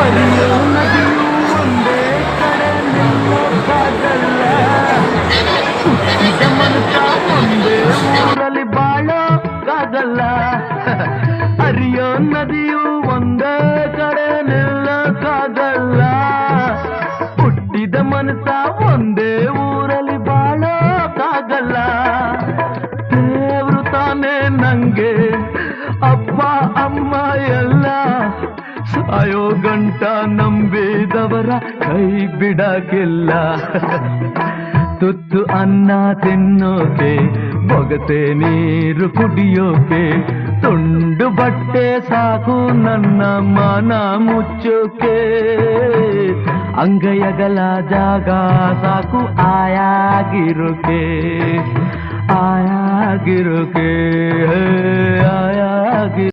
ಹರಿಯೋ ನದಿಯು ಒಂದೇ ಕಡೆ ನಿಲ್ಲೋಕ್ಕಾಗಲ್ಲ, ಹುಟ್ಟಿದ ಮನುಷ್ಯ ಒಂದೇ ಊರಲ್ಲಿ ಬಾಳೋಕ್ಕಾಗಲ್ಲ. ಹರಿಯೋ ನದಿಯು ಒಂದೇ ಕಡೆ ನಿಲ್ಲೋಕ್ಕಾಗಲ್ಲ, ಹುಟ್ಟಿದ ಮನುಷ್ಯ ಒಂದೇ ಊರಲ್ಲಿ ಬಾಳೋಕ್ಕಾಗಲ್ಲ. ದೇವ್ರು ತಾನೇ ನಂಗೆ ಅಪ್ಪ ಅಮ್ಮ ಎಲ್ಲ, ಸಾಯೋ ಗಂಟ ನಂಬಿದವರ ಕೈ ಬಿಡಕ್ಕಿಲ್ಲ. ತುತ್ತು ಅನ್ನ ತಿನ್ನೋಕೆ, ಬೊಗಸೆ ನೀರು ಕುಡಿಯೋಕೆ, ತುಂಡು ಬಟ್ಟೆ ಸಾಕು ನನ್ನ ಮನ ಮುಚ್ಚೋಕೆ. ಅಂಗೈಯಗಲ ಜಾಗ ಸಾಕು ಆಯಾಗಿರೋಕೆ, ಆಯಾಗಿರೋಕೆ, ಆಯಾಗಿ